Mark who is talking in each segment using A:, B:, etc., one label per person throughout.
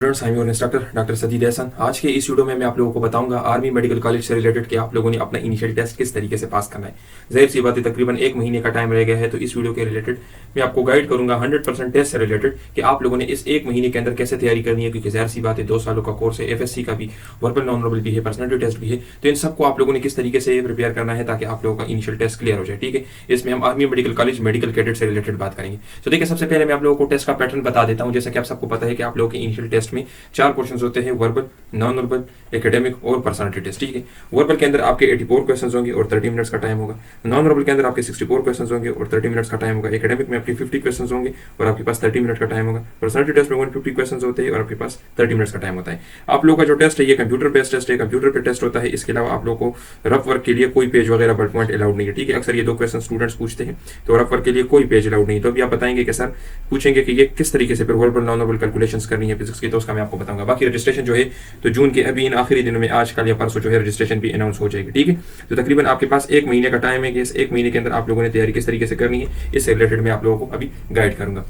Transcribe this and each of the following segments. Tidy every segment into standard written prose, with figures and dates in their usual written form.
A: Students, I am your instructor doctor Sajid Ehsan. आज के इस वीडियो में मैं आप लोगों को बताऊंगा आर्मी मेडिकल कॉलेज से रिलेटेड कि आप लोगों ने अपना इनिशियल टेस्ट किस तरीके से पास करना है। जाहिर सी बात है, तकरीबन एक महीने का टाइम रह गया है, तो इस वीडियो के रिलेटेड मैं आपको गाइड करूंगा 100% टेस्ट से रिलेटेड कि आप लोगों ने इस एक महीने के अंदर कैसे तैयारी करनी है, क्योंकि जाहिर सी बात है 2 सालों का कोर्स है, FSC का भी, वर्बल नॉन वर्बल भी है, पर्सनैलिटी टेस्ट भी है, तो इन सबको आप लोगों ने किस तरीके से प्रिपेयर करना है ताकि आप लोगों का इनिशियल टेस्ट क्लियर हो जाए। ठीक है, इसमें हम army medical college medical cadet से रिलेटेड बात करेंगे। तो देखिए, सबसे पहले मैं आप लोगों को टेस्ट का पैटर्न बता देता हूं। जैसा कि आप सबको पता है कि आप लोगों के इनिशियल टेस्ट में 4 पोर्शन होते हैं, वर्बल, नॉन वर्बल, एकेडमिक और पर्सनालिटी टेस्ट। ठीक है, वर्बल के अंदर आपके 84 क्वेश्चंस होंगे और 30 मिनट्स का टाइम होगा। नॉन वर्बल के अंदर आपके 64 क्वेश्चंस होंगे और 30 मिनट्स का टाइम होगा। एकेडमिक में आपके 50 क्वेश्चंस होंगे और आपके पास 30 मिनट का टाइम होगा। पर्सनालिटी टेस्ट में 150 क्वेश्चंस होते हैं और आपके पास 30 मिनट्स का टाइम होता है। आप लोगों का जो टेस्ट है ये कंप्यूटर बेस्ड टेस्ट है, कंप्यूटर पे टेस्ट होता है। इसके अलावा आप लोगों को रफ वर्क के लिए कोई पेज वगैरह बल्क पॉइंट अलाउड नहीं है। ठीक है, अक्सर ये 2 क्वेश्चन स्टूडेंट्स पूछते हैं, तो रफ वर्क के लिए कोई पेज अलाउड नहीं है। तो अभी आप बताएंगे कि सर पूछेंगे कि ये किस तरीके से फिर वर्बल नॉन वर्बल कैलकुलेशंस करनी है फिजिक्स की, तो उसका मैं आपको बताऊंगा। बाकी रजिस्ट्रेशन जो है तो जून के अभी इन आखिरी दिनों में आज कल या परसों जो है रजिस्ट्रेशन भी अनाउंस हो जाएगी। ठीक है, तो तकरीबन आपके पास 1 महीने का टाइम है कि इस 1 महीने के अंदर आप लोगों ने तैयारी किस तरीके से करनी है, इससे रिलेटेड मैं आप लोगों को अभी गाइड करूंगा।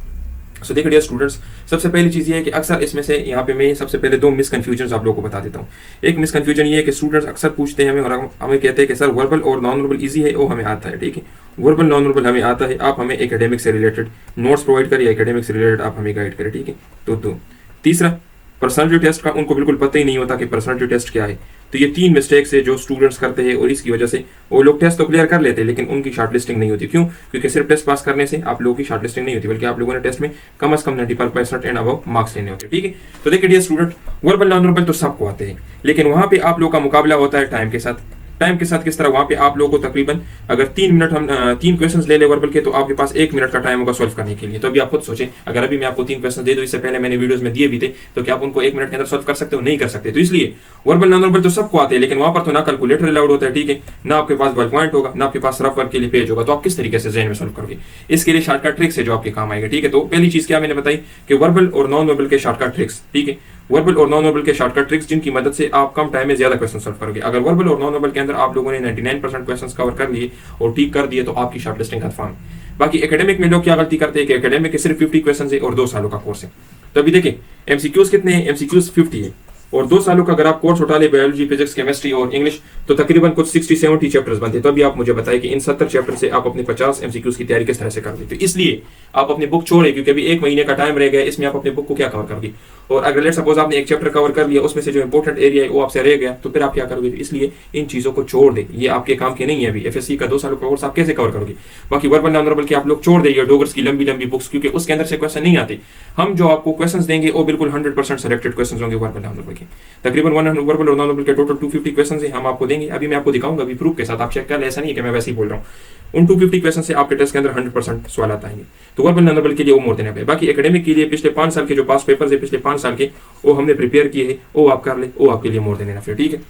A: सो देखिए डियर स्टूडेंट्स, सबसे पहली चीज ये है कि अक्सर इसमें से यहाँ पे मैं सबसे पहले 2 मिसकन्फ्यूजन आप लोगों को बता देता हूँ। एक मिसकन्फ्यूजन ये है कि स्टूडेंट्स अक्सर पूछते हैं हमें और हमें कहते हैं कि सर वर्बल और नॉन वर्बल इजी है, वो हमें आता है। ठीक है, वर्बल नॉन वर्बल हमें आता है, आप हमें एकेडमिक से रिलेटेड नोट्स प्रोवाइड करिए, एकेडमिक से रिलेटेड आप हमें गाइड करें। ठीक है, तो तीसरा, पर्सनालिटी टेस्ट का उनको बिल्कुल पता ही नहीं होता कि पर्सनालिटी टेस्ट क्या है। तो ये 3 मिस्टेक्स है जो स्टूडेंट्स करते हैं और इसकी वजह से वो लोग टेस्ट तो क्लियर कर लेते हैं लेकिन उनकी शॉर्टलिस्टिंग नहीं होती। क्यों? क्योंकि सिर्फ टेस्ट पास करने से आप लोगों की शॉर्टलिस्टिंग नहीं होती, बल्कि आप लोगों ने टेस्ट में कम से कम 90% एंड अबव मार्क्स लेने होते हैं। ठीक है, तो देखिए dear student, verbal non verbal तो सबको आते हैं, लेकिन वहां पे आप लोगों का मुकाबला होता है टाइम के साथ। टाइम के साथ किस तरह? वहां पे आप लोगों को तकरीबन अगर 3 मिनट हम 3 क्वेश्चंस ले वर्बल के, तो आपके पास 1 मिनट का टाइम होगा सॉल्व करने के लिए। तो अभी आप खुद सोचें, अगर अभी मैं आपको 3 क्वेश्चन दे दूं, इससे पहले मैंने वीडियोस में दिए भी थे, तो क्या आप उनको 1 मिनट के अंदर सॉल्व कर सकते हो? नहीं कर सकते। तो इसलिए वर्बल नॉन वर्बल तो सबको आते हैं, लेकिन वहां पर तो ना कैलकुलेटर अलाउड होता है। ठीक है, ना आपके पास बल्क पॉइंट होगा, ना आपके पास रफ वर्क के लिए पेज होगा, तो आप किस तरीके से ज़हन में सॉल्व करोगे? इसके लिए शॉर्टकट ट्रिक्स है जो आपके काम आएगा। ठीक है, तो पहली चीज क्या मैंने बताई कि वर्बल और नॉन वर्बल के शॉर्टकट ट्रिक्स। ठीक है, वर्बल और नॉन वर्बल के शॉर्टकट ट्रिक्स जिनकी मदद से आप कम टाइम में ज्यादा क्वेश्चन सॉल्व करोगे। अगर वर्बल और नॉन वर्बल के अंदर आप लोगों ने 99% क्वेश्चंस कवर कर लिए और ठीक कर दिए, तो आपकी शॉर्टलिस्टिंग कंफर्म। बाकी एकेडमिक में लोग क्या गलती करते हैं कि एकेडमिक के सिर्फ 50 क्वेश्चन है और 2 सालों का कोर्स है। तो अभी देखिए एमसीक्यूज कितने हैं? एमसीक्यूज 50 है और 2 सालों का अगर आप कोर्स उठा ले, बायोलॉजी, फिजिक्स, केमिस्ट्री और इंग्लिश, तो तकरीबन कुछ 60-70 चैप्टर्स बनते हैं। तो अभी आप मुझे बताएं कि इन 70 चैप्टर से आप अपने 50 एमसीक्यूज की तैयारी किस तरह से कर लेते हो। इसलिए आप अपनी बुक छोड़े, क्योंकि अभी 1 महीने का टाइम रह गया, इसमें आप अपनी बुक को क्या कवर करोगे? और अगर लेट सपोज आपने एक चैप्टर कवर कर लिया, उसमें से जो इंपॉर्टेंट एरिया है वो आपसे रह गया, तो फिर आप क्या करोगे? इसलिए इन चीजों को छोड़ दे, ये आपके काम के नहीं है। अभी FSC का 2 सालों का कोर्स आप कैसे कवर करोगे? बाकी वर्बल नॉन वर्बल के आप लोग छोड़ देंगे डोगर्स की लंबी लंबी बुक्स, क्योंकि उसके अंदर से क्वेश्चन नहीं आते। हम जो आपको क्वेश्चन देंगे वो बिल्कुल 100% सिलेक्टेड क्वेश्चन होंगे वर्बल नॉन वर्बल के। तकरीबन वर्बल और नॉन वर्बल के टोटल 250 क्वेश्चन है, हम आपको देंगे। अभी मैं आपको दिखाऊंगा अभी प्रूफ के साथ, आप चेक कर ले, ऐसा नहीं है कि मैं वैसे ही बोल रहा हूँ। उन 250 क्वेश्चन से आपके टेस्ट के अंदर 100% सवाल आएंगे। तो वर्बल नॉन वर्बल के लिए वो मोर देना है। बाकी एकेडमिक के लिए पिछले 5 साल के जो पास पेपर्स है, पिछले 5 साल के, वो हमने प्रिपेयर किए हैं, वो आप कर ले, वो आपके लिए मोर देना फिर। ठीक है,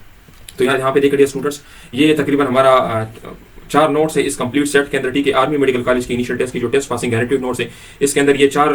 A: तो यहाँ पे देखिए स्टूडेंट्स, ये तकरीबन हमारा 4 नोट्स है इस कंप्लीट सेट के अंदर। ठीक है, आर्मी मेडिकल कॉलेज की इनिशियल टेस्ट की जो टेस्ट पासिंग गारंटीड नोट्स है, इसके अंदर ये 4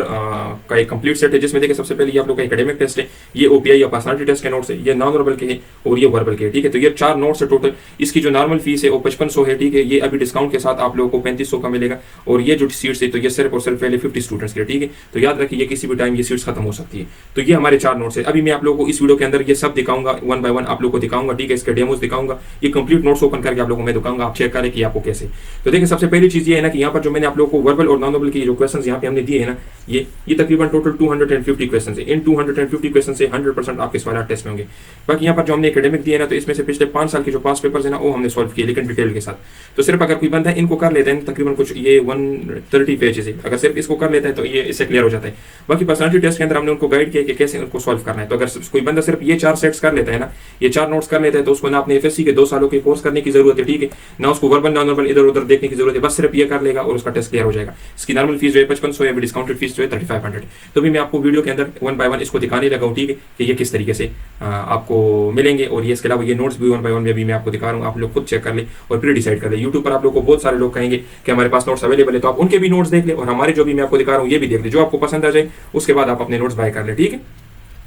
A: का एक कंप्लीट सेट है, जिसमें देखिए सबसे पहले ये आप लोग का एकेडमिक टेस्ट है, ये OPI या पर्सनालिटी टेस्ट के नोट्स है, ये नॉन वर्बल के हैं और ये वर्बल के हैं। ठीक है, तो ये 4 नोट्स है टोटल। इसकी जो नॉर्मल फीस है वो 5500 है। ठीक है, ये अभी डिस्काउंट के साथ आप लोगों को 3500 का मिलेगा। और ये जो सीट्स है तो ये सिर्फ और सिर्फ पहले 50 स्टूडेंट्स के लिए। ठीक है, तो याद रखिए ये किसी भी टाइम ये सीट्स खत्म हो सकती है। तो ये हमारे 4 नोट्स है। अभी मैं आप लोगों को इस वीडियो के अंदर ये सब दिखाऊंगा, 1 बाय 1 आप लोगों को दिखाऊंगा। ठीक है, इसके डेमोस दिखाऊंगा, ये कंप्लीट नोट्स ओपन करके आप लोगों को मैं दिखाऊंगा, आप चेक करें कि आपको कैसे। तो देखिए सबसे पहली चीज ये है ना कि यहाँ पर जो मैंने आप लोगों को वर्बल और नॉन वर्बल के जो क्वेश्चंस यहाँ पे हमने दिए हैं ना, ये तकरीबन टोटल 250 क्वेश्चंस है। इन 250 क्वेश्चन से 100% आपके सवाल टेस्ट में होंगे। बाकी यहाँ पर जो हमने एकेडमिक दिए ना, तो इसमें से पिछले 5 साल के जो पास पेपर्स है ना, वो हमने सॉल्व किए, लेकिन डिटेल के साथ। तो सिर्फ अगर कोई बंदा है इनको कर लेता है, तकरीबन कुछ ये 130 पेजेस है, अगर सिर्फ इसको कर लेता है तो ये इससे क्लियर हो जाता है। बाकी पर्सनालिटी टेस्ट के अंदर हमने उनको गाइड किया कि कैसे उनको सॉल्व करना है। तो अगर कोई बंदा सिर्फ ये 4 सेट्स कर लेता है ना, ये 4 नोट्स कर लेता है, तो उसको ना अपने FSC के 2 सालों के कोर्स करने की जरूरत है। ठीक है, ना उसको वर्बल नॉन वर्बल इधर उधर देखने की जरूरत है, बस सिर्फ ये कर लेगा और उसका टेस्ट क्लियर हो जाएगा। इसकी नॉर्मल फीस जो है 5500 है, डिस्काउंटेड फीस जो है 3500। तो भी मैं आपको वीडियो के अंदर 1 बाय 1 इसको दिखाने लगा हूँ। ठीक है, कि ये किस तरीके से आपको मिलेंगे, और ये इसके अलावा ये नोट्स भी 1 बाय 1 में भी मैं आपको दिखा रहा हूँ। आप लोग खुद चेक कर ले और फिर डिसाइड कर ले। यूट्यूब पर आप लोग को बहुत सारे लोग कहेंगे कि हमारे पास नोट्स अवेलेबल है, तो आप उनके भी नोट्स देख ले और हमारे जो भी मैं आपको दिखा रहा हूँ ये भी देख ले। जो आपको पसंद आ जाए उसके बाद आप अपने नोट्स बाय कर ले। ठीक है,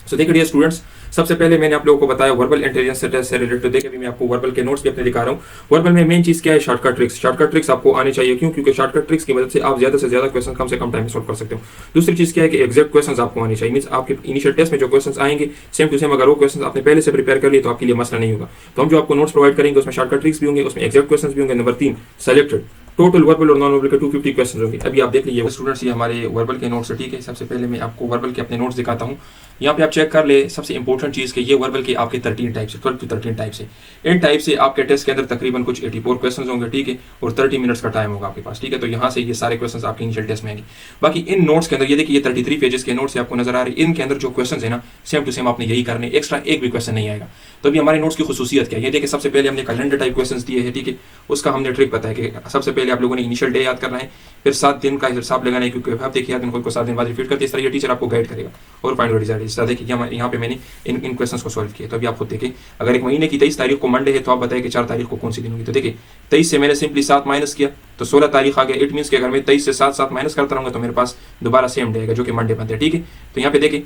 A: सो देखिए डियर स्टूडेंट्स, सबसे पहले मैंने आप लोगों को बताया वर्बल इंटेलिजेंस टेस्ट से रिलेटेड। तो देखिए अभी मैं आपको वर्बल के नोट्स भी अपने दिखा रहा हूँ। वर्बल में मेन चीज क्या है, शॉर्टकट ट्रिक्स। शॉर्टकट ट्रिक्स आपको आनी चाहिए, क्यों? क्योंकि शॉर्टकट ट्रिक्स की मदद से आप ज्यादा से ज्यादा क्वेश्चन कम से कम टाइम में सॉल्व कर सकते हो। दूसरी चीज क्या है कि एग्जैक्ट क्वेश्चन आपको आने चाहिए। मींस आपके इनिशियल टेस्ट में जो क्वेश्चन आएंगे सेम टू सेम, अगर वो क्वेश्चन आपने पहले से प्रिपेयर कर लिए तो आपके लिए मसला नहीं होगा। तो हम जो आपको नोट्स प्रोवाइड करेंगे उसमें शॉर्टकट ट्रिक्स भी होंगे, उसमें एग्जैक्ट क्वेश्चन भी होंगे। नंबर 3 सेलेक्टेड टोटल वर्बल और नॉन वर्बल के 250 क्वेश्चन होंगे। अभी आप देख लीजिए स्टूडेंट्स, ये हमारे वर्बल के नोट्स है, ठीक है। सबसे पहले मैं आपको वर्बल के अपने नोट्स दिखाता हूँ। यहाँ पे आप चेक कर ले, सबसे इंपॉर्टेंट चीज कि ये वर्बल के आपके 13 टाइप्स है, 12 to 13 टाइप्स है। इन टाइप से आपके टेस्ट के अंदर तकरीबन कुछ 84 क्वेश्चन होंगे, ठीक है, और 30 मिनट्स का टाइम होगा आपके पास, ठीक है। तो यहाँ से ये सारे क्वेश्चन आपके इनिशियल टेस्ट में आएंगे। बाकी इन नोट्स के अंदर ये देखिए, ये 33 पेजेस के नोट्स आपको नजर आ रहे हैं। इनके अंदर जो क्वेश्चन है ना, सेम टू सेम आपने यही करने, एक्स्ट्रा एक भी क्वेश्चन नहीं आएगा। तो अभी हमारे नोट्स की खुसूसियत क्या है, ये देखिए सबसे पहले हमने कैलेंडर टाइप क्वेश्चन दिए हैं, ठीक है। उसका हमने ट्रिक बताया कि सबसे पहले आप लोगों ने इनिशियल डे याद करना है, फिर 7 दिन का हिसाब लगाना है, क्योंकि आप देखिए दिन को 7 दिन बाद रिपीट करते, इस तरह ये टीचर आपको गाइड करेगा और फाइंड आउट रिजल्ट। इस तरह देखिए यहाँ पे मैंने इन क्वेश्चंस को सॉल्व किया। तो अभी आप खुद देखिए, अगर एक महीने की 23 तारीख को मंडे है तो आप बताइए कि 4 तारीख को कौन सी दिन होगी। तो देखिए 23 से मैंने सिंपली 7 माइनस किया तो 16 तारीख आ गया। इट मीन्स कि अगर मैं 23 से 7 माइनस करता रहूंगा तो मेरे पास दोबारा सेम डे आएगा, जो कि मंडे बनता है, ठीक है। तो यहाँ पे देखिए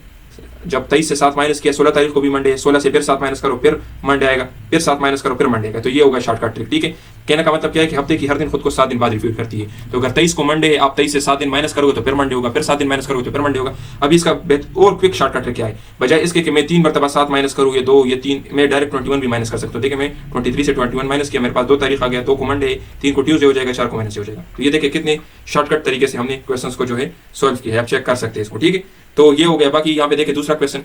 A: जब 23 से 7 माइनस किया, 16 तारीख को भी मंडे है, 16 से फिर 7 माइनस करो फिर मंडे आएगा, फिर 7 माइनस करो फिर मंडे आएगा। तो ये होगा शॉर्टकट ट्रिक, ठीक है। कहने का मतलब क्या है कि हफ्ते की हर दिन खुद को 7 दिन बाद रिपीट करती है। तो अगर 23 को मंडे है, आप 23 से 7 दिन माइनस करोगे तो फिर मंडे होगा, फिर 7 दिन माइनस करोगे तो फिर मंडे होगा। अब इसका और क्विक शॉर्टकट ट्रिक क्या है, बजाय इसके कि मैं 3 मरतबा 7 माइनस करूँ, ये 2 ये 3, मैं डायरेक्ट 21 भी माइनस कर सकता हूँ। देखिए मैं 23 से 21 माइनस किया, मेरे पास 2 तारीख आ गया, 2 को मंडे है, 3 को ट्यूसडे हो जाएगा, 4 को माइनस हो जाएगा। तो ये देखिए कितने शॉर्टकट तरीके से हमने क्वेश्चन को जो है सॉल्व किया है, आप चेक कर सकते हैं इसको, ठीक है। तो ये हो गया। बाकी यहाँ पे देखिए दूसरा क्वेश्चन,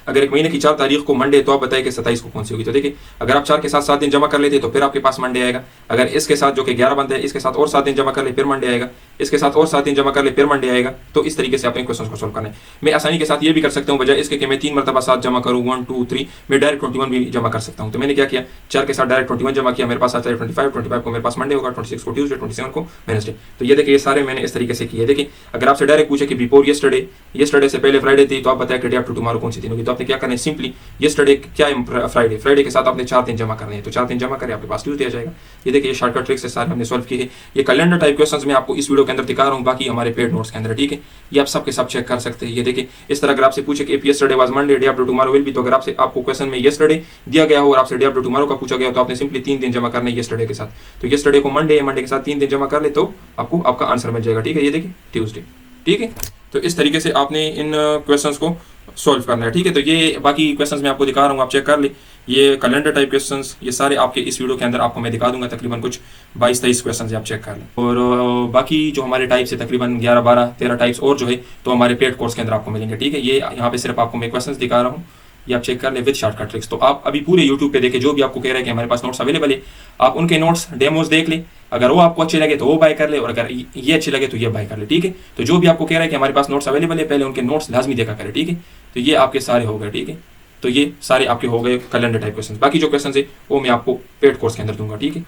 A: अगर एक महीने की 4 तारीख को मंडे तो आप बताइए कि 27 को कौन सी होगी। तो देखिए अगर आप 4 के साथ 7 दिन जमा कर लेते तो फिर आपके पास मंडे आएगा। अगर इसके साथ जो कि 11 बनता है, इसके साथ और 7 दिन जमा कर ले फिर मंडे आएगा, इसके साथ और 7 दिन जमा कर ले फिर मंडे आएगा। तो इस तरीके से अपने क्वेश्चन को सोल्व करना है। मैं आसानी के साथ ये भी कर सकता हूँ, बजाय इसके कि मैं 3 मरतबा 7 जमा करूँ 1 2 3, मैं डायरेक्ट 21 भी जमा कर सकता हूँ। तो मैंने क्या किया, 4 के साथ डायरेक्ट 21 जमा किया, मेरे पास आता है 25 को मेरे पास मंडे होगा, 26 को ट्यूसडे, 27 को वेडनेसडे। तो ये देखिए ये सारे मैंने इस तरीके से किए। देखिए अगर आपसे डायरेक्ट पूछे कि बिफोर यस्टरडे से पहले फ्राइडे थी, तो आप बताया कि डे आफ्टर टुमारो कौन सी दिन होगी। तो आपने क्या करना है, सिंपली यस्टरडे क्या है, फ्राइडे के साथ आपने 4 दिन जमा करने हैं, तो 4 दिन जमा करें, आपके पास ट्यूसडे आ जाएगा। ये देखिए ये शॉर्टकट ट्रिक से सारे हमने सॉल्व किए हैं। ये कैलेंडर टाइप क्वेश्चंस मैं आपको इस वीडियो के अंदर दिखा रहा हूँ, बाकी हमारे पेड नोट्स के अंदर, ठीक है। ये आप सबके सब चेक कर सकते हैं। ये देखिए इस तरह अगर आपसे पूछे कि yesterday was Monday, day after tomorrow will be, तो अगर आपको क्वेश्चन में यस्टरडे दिया गया हो और आपसे डे आफ्टर टुमारो का पूछा गया तो आपने सिंपली 3 दिन जमा करने हैं यस्टरडे के साथ। तो यस्टरडे को मंडे है, मंडे के साथ 3 दिन जमा कर ले तो आपको आपका आंसर मिल जाएगा, ठीक है। ये देखिए ट्यूसडे, ठीक है। तो इस तरीके से आपने इन क्वेश्चंस को सॉल्व करना है, ठीक है। तो ये बाकी क्वेश्चंस मैं आपको दिखा रहा हूँ, आप चेक कर ले। ये कैलेंडर टाइप क्वेश्चंस ये सारे आपके इस वीडियो के अंदर आपको मैं दिखा दूंगा, तकरीबन कुछ 22-23 क्वेश्चंस आप चेक कर लें। और बाकी जो हमारे टाइप्स है तकरीबन 11-12-13 टाइप्स और जो है तो हमारे पेड कोर्स के अंदर आपको मिलेंगे, ठीक है। ये यहाँ पे सिर्फ आपको मैं क्वेश्चंस दिखा रहा हूँ, ये आप चेक कर ले विद शॉर्टकट ट्रिक्स। तो आप अभी पूरे यूट्यूब पे देखें, जो भी आपको कह रहा है कि हमारे पास नोट्स अवेलेबल है, आप उनके नोट्स डेमोज देख ले। अगर वो आपको अच्छे लगे तो वो बाय कर ले, और अगर ये अच्छे लगे तो ये बाय कर ले, ठीक है। तो जो भी आपको कह रहा है कि हमारे पास नोट्स अवेलेबल है, पहले उनके नोट्स लाजमी देखा करें, ठीक है। तो ये आपके सारे हो गए, ठीक है। तो ये सारे आपके हो गए कैलेंडर टाइप क्वेश्चन। बाकी जो क्वेश्चन है वो मैं आपको पेड कोर्स के अंदर दूंगा, ठीक है।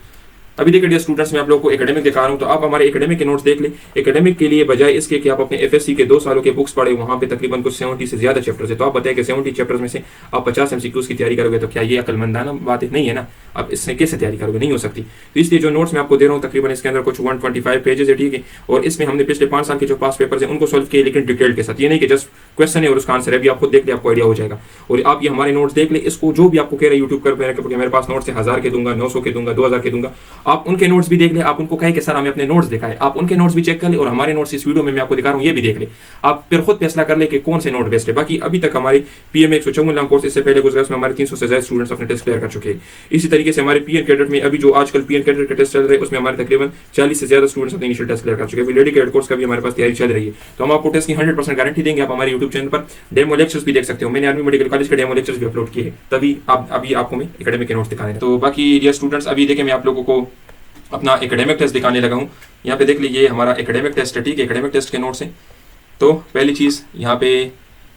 A: अभी देखिए डियर स्टूडेंट्स, मैं आप लोगों को एकेडमिक दिखा रहा हूं, तो आप हमारे एकेडमिक के नोट्स देख लें। एकेडमिक के लिए बजाय इसके कि आप अपने एफएससी के 2 सालों के बुक्स पढ़े, वहां पे तकरीबन कुछ 70 से ज्यादा चैप्टर्स है। तो आप बताएं कि 70 चैप्टर्स में से आप 50 एमसीक्यूज की तैयारी करोगे, तो क्या ये अकलमंदाना बात नहीं है ना? आप इससे कैसे तैयारी करोगे, नहीं हो सकती। तो इसलिए जो नोट्स मैं आपको दे रहा हूँ तकरीबन इसके अंदर कुछ 125 पेजेस है, ठीक है। और इसमें हमने पिछले 5 साल के जो पास पेपर्स हैं उनको सॉल्व किए, लेकिन डिटेल के साथ। ये नहीं कि जस्ट क्वेश्चन है और उसका आंसर है, अभी आपको देख ले आपको आइडिया हो जाएगा। और आप ये हमारे नोट्स देख ले, इसको जो भी आपको कह रहे हैं यूट्यूब पर मेरे पास नोट्स है 1000 के दूंगा, 900 के दूंगा, 2000 के दूंगा, आप उनके नोट्स भी देख ले। आप उनको कहे कि सर हमें अपने नोट्स दिखाए, आप उनके नोट्स भी चेक कर ले, और हमारे नोट्स इस वीडियो में मैं आपको दिखा रहा हूँ ये भी देख ले। आप फिर खुद फैसला कर ले कि कौन से नोट बेस्ट है। बाकी अभी तक हमारी पीएम 154 नाम कोर्स इससे पहले गुजरा, उसमें हमारे 300 से ज्यादा स्टूडेंट्स अपने टेस्ट क्लियर कर चुके हैं। इसी तरीके से हमारे पीएन कैडेट में अभी जो आजकल पीएन कैडेट के टेस्ट चल रहे हैं उसमें हमारे तकरीबन 40 से ज्यादा स्टूडेंट्स अपने इनिशियल टेस्ट क्लियर कर चुके हैं। लेडी कैडेट कोर्स का भी हमारे पास तैयारी चल रही है, तो हम आपको टेस्ट की 100% गारंटी देंगे। आप हमारे यूट्यूब चैनल पर डेमो लेक्चर्स भी देख सकते हो। मैंने आर्मी मेडिकल कॉलेज के डेमो लेक्चर्स भी अपलोड किए हैं, तभी अभी आपको मैं एकेडमिक के नोट्स दिखा रहे हैं। तो बाकी डियर स्टूडेंट्स, अभी देखें मैं आप लोगों को अपना एकेडमिक टेस्ट दिखाने लगा हूँ। यहाँ पे देख लीजिए हमारा एकेडमिक टेस्ट है, ठीक है। एकेडमिक टेस्ट के नोट्स हैं। तो पहली चीज़ यहाँ पे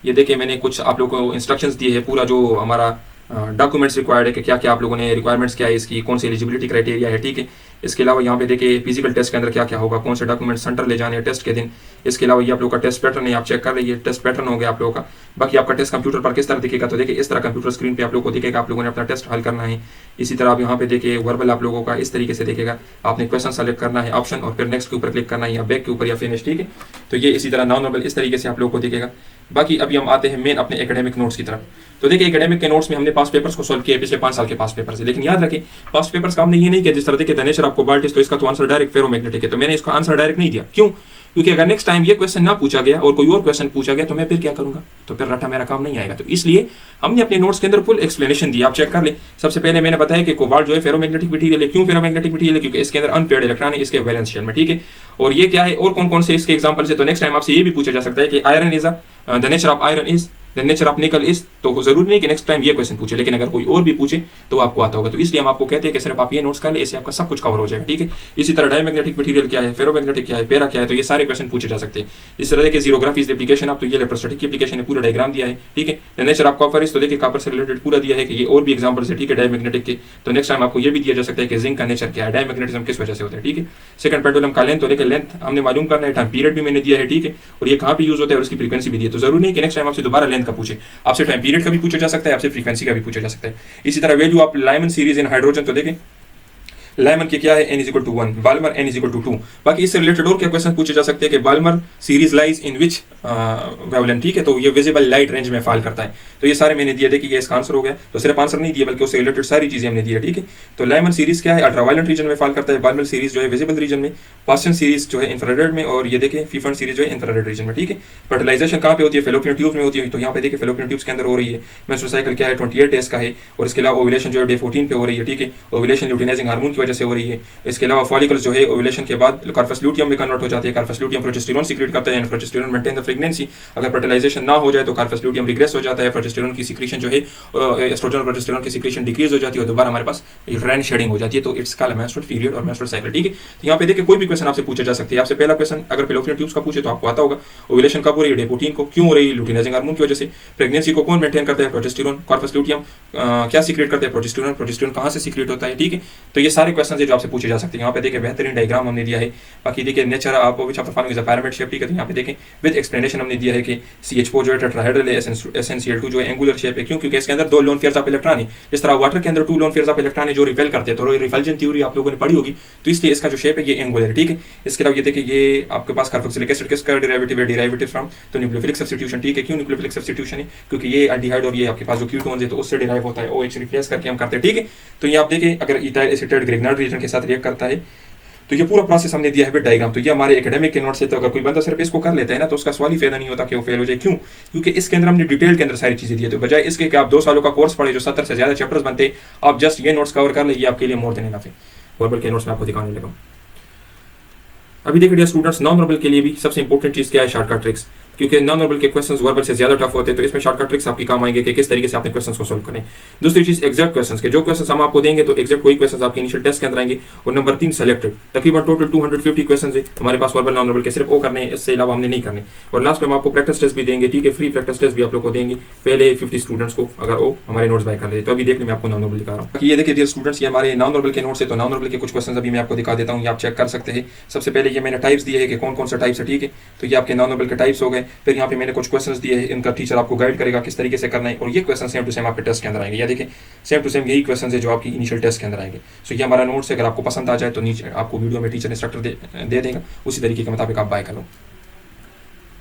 A: ये देखिए मैंने कुछ आप लोगों को इंस्ट्रक्शंस दिए हैं, पूरा जो हमारा डॉक्यूमेंट्स रिक्वायर्ड है कि क्या क्या आप लोगों ने रिक्वायरमेंट्स क्या है इसकी, कौन सी एलिजिबिलिटी क्राइटेरिया है, ठीक है। इसके अलावा यहाँ पे देखिए फिजिकल टेस्ट के अंदर क्या क्या होगा, कौन से डॉक्यूमेंट सेंटर ले जाने हैं टेस्ट के दिन। इसके अलावा ये आप लोगों का टेस्ट पैटर्न है, आप चेक कर लीजिए, टेस्ट पैटर्न हो गया आप लोगों का। बाकी आपका टेस्ट कंप्यूटर पर किस तरह दिखेगा, तो देखिए इस तरह कंप्यूटर स्क्रीन पे आप लोगों को दिखेगा, आप लोगों ने अपना टेस्ट हल करना है। इसी तरह आप यहाँ पे देखिए वर्बल आप लोगों का इस तरीके से दिखेगा, आपने क्वेश्चन सेलेक्ट करना है ऑप्शन, और फिर नेक्स्ट के ऊपर क्लिक करना है, या बैक के ऊपर या फिनिश, ठीक है। तो ये इसी तरह नॉन वर्बल इस तरीके से आप लोगों को दिखेगा। बाकी अभी हम आते हैं मेन अपने एकेडमिक नोट्स की तरफ। तो देखिए एकेडमिक के नोट्स में हमने पास्ट पेपर्स को सॉल्व किया पिछले 5 साल के पास्ट पेपर से, लेकिन याद रखें पास्ट पेपर्स का हमने ये नहीं किया जिस तरह देखिए the nature of cobalt is, तो इसका तो आंसर डायरेक्ट फेरोमैग्नेटिक है, तो मैंने इसका आंसर डायरेक्ट नहीं दिया। क्यों? क्योंकि अगर नेक्स्ट टाइम ये क्वेश्चन ना पूछा गया और कोई और क्वेश्चन पूछा गया तो मैं फिर क्या करूंगा, तो फिर रटा मेरा काम नहीं आएगा। तो इसलिए हमने अपने नोट्स के अंदर फुल एक्सप्लेनेशन दिया, आप चेक कर ले। सबसे पहले मैंने बताया कि कोबाल्ट जो है फेरोमैग्नेटिक मटेरियल है। क्यों फेरोमैग्नेटिक मटेरियल है? क्योंकि इसके अंदर अनपेयर्ड इलेक्ट्रॉन है इसके वैलेंस शेल में, ठीक है। और ये क्या है और कौन कौन से इसके एग्जांपल है, तो नेक्स्ट टाइम आपसे ये भी पूछा जा सकता है कि iron is the nature of iron is the nature of निकल इज, तो जरूरी नहीं कि नेक्स्ट टाइम ये क्वेश्चन पूछे, लेकिन अगर कोई और भी पूछे तो आपको आता होगा। तो इसलिए हम आपको कहते हैं कि सिर्फ आप ये नोट्स कर ले, इससे आपका सब कुछ कवर हो जाएगा, ठीक है। इसी तरह डायमैग्नेटिक मटेरियल क्या है, फेरोमैग्नेटिक क्या है, पैरा क्या है, तो ये सारे क्वेश्चन पूछे जा सकते हैं। इस तरह के जीरोग्राफी एप्लीकेशन आप तो ये इलेक्ट्रोस्टैटिक की एप्लीकेशन है, पूरा डायग्राम दिया है, ठीक है। The nature of copper is, तो देखिए कॉपर से रिलेटेड पूरा दिया है कि ये और भी एग्जांपल्स है, ठीक है, डायमैग्नेटिक के। तो नेक्स्ट टाइम आपको ये भी दिया जा सकता है कि जिंक का नेचर क्या है, डायमैग्नेटिज्म किस वजह से होता है, ठीक है। सेकंड पेंडुलम का लेंथ, तो देखिए लेंथ हमने मालूम करना है, टाइम पीरियड भी मैंने दिया है, ठीक है, और ये कहां पे यूज होता है और उसकी फ्रीक्वेंसी भी दी है। तो जरूरी नहीं कि नेक्स्ट टाइम आपसे दोबारा लेंथ का पूछे, आपसे टाइम पीरियड का भी पूछा जा सकता है, आपसे फ्रीक्वेंसी का भी पूछा जा सकता है। इसी तरह value of Lyman series in hydrogen, तो देखें लाइमन के क्या है, n is equal to 1, Balmer n is equal to 2। बाकी इससे रिलेटेड और क्या क्वेश्चन पूछे जा सकते हैं कि Balmer series lies in which wavelength, ठीक है, तो ये विजिबल लाइट रेंज में फॉल करता है। तो ये सारे मैंने दिए, देखिए ये इसका आंसर हो गया। तो सिर्फ आंसर नहीं दिया बल्कि उससे रिलेटेड सारी चीजें हमने दी है, ठीक है। तो लाइमन सीरीज क्या है, अल्ट्रावायलेंट रीजन में फॉल करता है, बाल्मर सीरीज जो है विजिबल रीजन में, पास्टन सीरीज जो है इंफ्रारेड में, और ये देखिए फीफन सीरीज जो है इंफ्रारेड रीजन में, ठीक है। फर्टिलाइजेशन कहाँ पे होती है, फेलोपियन ट्यूब्स में होती है, तो यहाँ पे देखिए फेलोपियन ट्यूब्स के अंदर हो रही है। मेंस्ट्रुअल साइकिल क्या है, 28 डेज का है, और इसके अलावा ओव्यूलेशन जो है डे 14 पे हो रही है, ठीक है। ओव्यूलेशन ल्यूटिनाइजिंग हार्मोन की वजह से हो रही है। इसके अलावा फॉलिकल्स जो है ओव्यूलेशन के बाद कार्पस ल्यूटियम में कन्वर्ट हो जाते हैं, कार्पस ल्यूटियम प्रोजेस्टेरोन सीक्रेट करता है, प्रोजेस्टेरोन मेंटेन द प्रेगनेंसी। अगर फर्टिलाइजेशन ना हो जाए तो कार्पस ल्यूटियम रिग्रेस हो जाता है, प्रोजेस्टेरोन की सीक्रेशन जो है एस्ट्रोजन प्रोजेस्टेरोन की सीक्रेशन डिक्रीज हो जाती है, और दोबारा हमारे पास रैन शेडिंग हो जाती है। तो इट्स कॉल्ड मेंस्ट्रुअल पीरियड और मेंस्ट्रुअल साइकिल, ठीक है। तो यहाँ पे देखिए कोई भी क्वेश्चन आपसे पूछा जा सकता है। आपसे पहला क्वेश्चन अगर फेलोपियन ट्यूब्स का पूछे तो आपको आता होगा ओव्यूलेशन कब हो रही है, डे 14 को, क्यों हो रही है, ल्यूटिनाइजिंग हार्मोन की वजह से। प्रेगनेंसी को कौन मेंटेन करता है, प्रोजेस्टेरोन। कार्पस ल्यूटियम क्या सीक्रेट करता है, प्रोजेस्टेरोन। प्रोजेस्टेरोन कहाँ से सीक्रेट होता है, ठीक है। तो ये सारे क्वेश्चन है जो आपसे पूछे जा सकते हैं। यहाँ पे देखिए बेहतरीन डायग्राम हमने दिया है। बाकी देखिए nature of which of the following is a pyramid shape, ठीक है। तो यहाँ पे देखें विद एक्सप्लेनेशन हमने दिया है कि CH4 जो है टेट्राहेड्रल है, SnCl2 जो है एंगुलर शेप है। क्यों? क्योंकि इसके अंदर 2 लोन पेयर्स ऑफ इलेक्ट्रॉन है, जिस तरह वाटर के अंदर 2 लोन पेयर्स ऑफ इलेक्ट्रॉन है जो रिपेल करते हैं, तो रिपल्जन थ्योरी आप लोगों ने पढ़ी होगी, तो इसलिए इसका जो शेप है ये एंगुलर है, ठीक है। इसके अलावा ये देखिए ये आपके पास कार्बोक्सिलिक एसिड किसका डेरिवेटिव है, डेरिवेटिव फ्रॉम तो न्यूक्लियोफिलिक सब्स्टिट्यूशन, ठीक है। क्यों न्यूक्लियोफिलिक सब्स्टिट्यूशन है? क्योंकि ये एल्डिहाइड और ये आपके पास जो कीटोन्स है तो उससे डिराइव होता है, OH रिप्लेस करके हम करते हैं, ठीक है। तो ये आप देखिए अगर इथाइल एसीटेट ग्रिग्नार्ड रीजन के साथ रिएक्ट करता है तो ये पूरा प्रोसेस हमने दिया है विद डायग्राम। तो ये हमारे एकेडमिक के नोट से, तो अगर कोई बंदा सिर्फ इसको कर लेता है ना तो उसका सवाल ही फायदा नहीं होता कि वो फेल हो जाए। क्यों? क्योंकि इसके अंदर हमने डिटेल के अंदर सारी चीजें दी है। तो बजाय इसके कि आप 2 सालों का कोर्स पढ़े जो 70 से ज्यादा चैप्टर्स बनते, आप जस्ट ये नोट्स कवर कर ले, ये आपके लिए मोर देन इनफ है। वर्बल के नोट्स में आपको दिखाने लगा। अभी देखिए डियर स्टूडेंट्स, नॉन वर्बल के लिए भी सबसे इंपॉर्टेंट चीज क्या है, शॉर्टकट ट्रिक्स। क्योंकि नॉन वर्बल के क्वेश्चंस वर्बल से ज्यादा टफ होते हैं, तो इसमें शॉर्टकट ट्रिक्स आपकी काम आएंगे कि किस तरीके से आपने क्वेश्चंस को सॉल्व करें। दूसरी चीज एग्जैक्ट क्वेश्चंस के जो क्वेश्चंस हम आपको देंगे तो एग्जैक्ट वही क्वेश्चंस आपके इनिशियल टेस्ट के अंदर आएंगे। और नंबर 3 सेलेक्टेड, तकरीबन टोटल 250 क्वेश्चंस है हमारे पास वर्बल नॉन वर्बल के, सिर्फ वो करने, इससे अलावा हमने नहीं करने। और लास्ट में हम आपको प्रैक्टिस टेस्ट भी देंगे, ठीक है, फ्री प्रैक्टिस टेस्ट भी आप लोग को देंगे पहले 50 स्टूडेंट्स को, अगर वो हमारे नोट्स बाय कर ले। तो अभी देखने में आपको नॉन वर्बल दिखा रहा हूँ। ये देखिए डियर स्टूडेंट्स, ये हमारे नॉन वर्बल के नोट्स है। तो नॉन वर्बल के कुछ क्वेश्चंस अभी मैं आपको दिखा देता हूँ, ये आप चेक कर सकते हैं। सबसे पहले ये मैंने टाइप्स दिए है कि कौन कौन सा टाइप्स है, ठीक है। तो ये आपके नॉन वर्बल के टाइप्स हो गए। फिर यहाँ पे मैंने कुछ क्वेश्चंस दिए हैं, इनका टीचर आपको गाइड करेगा किस तरीके से करना है, और ये क्वेश्चन सेम टू सेम आपके टेस्ट के अंदर आएंगे। या देखिए सेम टू सेम यही क्वेश्चन है जो आपकी इनिशियल टेस्ट के अंदर आएंगे। सो ये हमारा नोट्स है, अगर आपको पसंद आ जाए तो नीचे आपको वीडियो में टीचर इंस्ट्रक्टर दे देगा, उसी तरीके के मुताबिक आप बाय कर लो।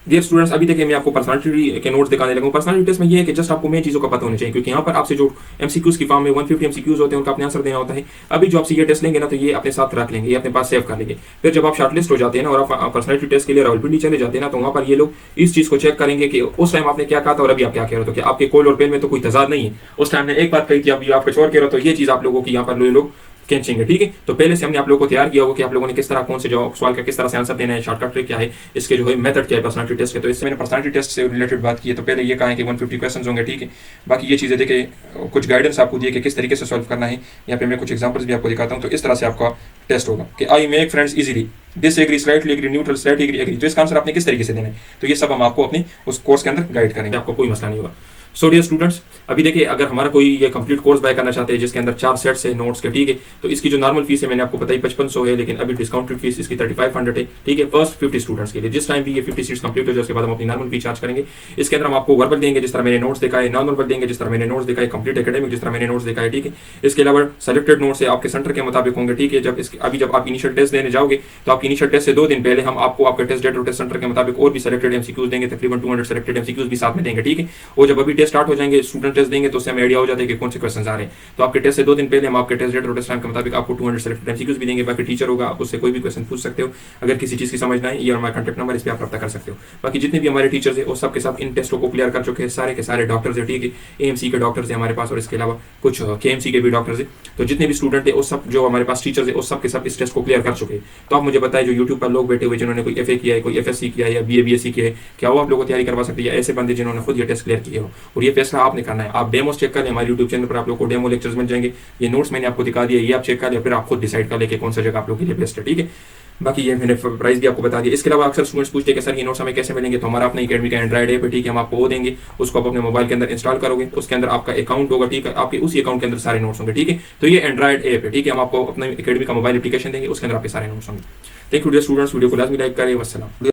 A: डियर स्टूडेंट्स, अभी देखिए मैं आपको पर्सनालिटी के नोट्स दिखाने लगा। पर्सनालिटी टेस्ट में ये है कि जस्ट आपको मेन चीज़ों का पता होना चाहिए, क्योंकि यहाँ पर आपसे जो MCQs की फॉर्म में 150 MCQs होते हैं उनका आपने आंसर देना होता है। अभी जो आपसे ये टेस्ट लेंगे ना तो ये अपने साथ रख लेंगे, ये अपने पास सेव कर लेंगे। फिर जब आप शॉर्टलिस्ट हो जाते हैं ना और आप पर्सनालिटी टेस्ट के लिए रावलपिंडी चले जाते हैं ना, तो वहाँ पर ये लोग इस चीज़ को चेक करेंगे कि उस टाइम आपने क्या कहा था और अभी आप क्या कह रहे हो, कि आपके कोल और पेन में तो कोई तजाद नहीं है। उस टाइम ने एक बात कही थी, अभी आप कुछ और कह रहे हो, तो ये चीज़ आप लोगों की यहाँ पर लोग खींचेंगे, ठीक है। तो पहले से हमने आप लोगों को तैयार किया होगा कि आप लोगों ने किस तरह कौन से जवाब सवाल का किस तरह से आंसर देना है, शॉर्टकट ट्रिक क्या है, इसके जो है मेथड क्या है पर्सनालिटी टेस्ट के। तो इससे मैंने पर्सनालिटी टेस्ट से रिलेटेड बात की है। तो पहले ये कहा है कि 150 क्वेश्चन होंगे, ठीक है। बाकी ये चीज़ें देखिए कुछ गाइडेंस आपको दिए कि किस तरीके से सॉल्व करना है। यहाँ पे मैं कुछ एग्जाम्पल्स भी आपको दिखाता हूँ। तो इस तरह से आपका टेस्ट होगा कि I make friends easily, disagree, slightly agree, neutral, slightly agree. तो इसका आंसर आपने किस तरीके से देना है, तो ये सब हम आपको अपने उस कोर्स के अंदर गाइड करेंगे, आपको कोई मसला नहीं होगा। सो डियर स्टूडेंट्स, अभी देखिए अगर हमारा कोई ये कंप्लीट कोर्स बाय करना चाहते हैं जिसके अंदर 4 सेट्स है नोट्स के, ठीक है, तो इसकी जो नॉर्मल फीस है मैंने आपको बताई 5500 है, लेकिन अभी डिस्काउंटेड फीस इसकी 3500 है, ठीक है, फर्स्ट 50 स्टूडेंट्स के लिए। जिस टाइम भी ये 50 सीट्स कंप्लीट हो जाए उसके बाद हम अपनी नॉर्मल फी चार्ज करेंगे। इसके अंदर हम आपको वर्बल देंगे जिस तरह मैंने नोट्स देखा है, नॉन वर्बल देंगे जिस तरह मैंने नोट्स देखा है, कंप्लीट एकेडमिक जिस तरह मैंने नोट्स देखा है, ठीक है। इसके अलावा सेलेक्टेड नोट्स है आपके सेंटर के मुताबिक होंगे, ठीक है। जब आप इनिशियल टेस्ट देने जाओगे तो आपकी इनिशियल टेस्ट से 2 दिन पहले हम आपको आपके टेस्ट डेट और टेस्ट सेंटर के मुताबिक और भी सेलेक्टेड एमसीक्यूज देंगे, तकरीबन 200 सेलेक्टेड एमसीक्यूज भी साथ में देंगे, ठीक है। और जब अभी टेस्ट स्टार्ट हो जाएंगे, स्टूडेंट टेस्ट देंगे, तो उससे हमें आइडिया हो जाता है कि कौन से क्वेश्चन आ रहे हैं। तो आपके टेस्ट से 2 दिन पहले हम आपके टेस्ट डेट और टेस्ट टाइम के मुताबिक आपको 200 सेलेक्टेड एमसीक्यूज भी देंगे। बाकी टीचर होगा, आप उससे कोई भी क्वेश्चन पूछ सकते हो अगर किसी चीज़ की समझ ना आए। ये हमारा कॉन्टैक्ट नंबर, इस पर आप रब्ता कर सकते हो। बाकी जितने भी हमारे टीचर्स हैं वो सबके सब इन टेस्टों को क्लियर कर चुके हैं, सारे के सारे डॉक्टर्स हैं, ठीक है। एएमसी के डॉक्टर्स हैं हमारे पास और इसके अलावा कुछ केएमसी के भी डॉक्टर्स हैं। तो जितने भी स्टूडेंट है वो सब जो हमारे पास टीचर्स है वो सब के सब इस टेस्ट को क्लियर कर चुके हैं। तो आप मुझे बताएं, जो यूट्यूब पर लोग बैठे हुए जिन्होंने कोई एफए किया है, कोई एफएससी किया है या बीए बीएससी किया है, क्या वो आप लोगों को तैयारी करवा सकते हैं, या ऐसे बंदे जिन्होंने खुद ये टेस्ट क्लियर किए हो? और ये फैसला आपने करना है। आप डेमोस चेक कर लें, हमारे यूट्यूब चैनल पर आप लोग को डेमो लेक्चर्स मिल जाएंगे। ये नोट्स मैंने आपको दिखा दिया, ये आप चेक कर लें, फिर आप खुद डिसाइड कर लें कि कौन सा जगह आप लोगों के लिए बेस्ट है, ठीक है। बाकी ये मैंने प्राइस भी आपको बता दिया। इसके अलावा अक्सर स्टूडेंट्स पूछते हैं कि सर ये नोट्स हमें कैसे मिलेंगे? तो हमारा अपना एकेडमी का एंड्रॉइड ऐप है, ठीक है, हम आपको वो देंगे, उसको आप अपने मोबाइल के अंदर इंस्टॉल करोगे, उसके अंदर आपका अकाउंट होगा, ठीक है, आपके उसी अकाउंट के अंदर सारे नोट्स होंगे, ठीक है। तो ये एंड्रॉइड ऐप है, ठीक है, हम आपको अपना एकेडमी का मोबाइल एप्लीकेशन देंगे, उसके अंदर आपके सारे नोट्स होंगे। Thank you dear students, video को लाजमी लाइक करें। वस्सलाम।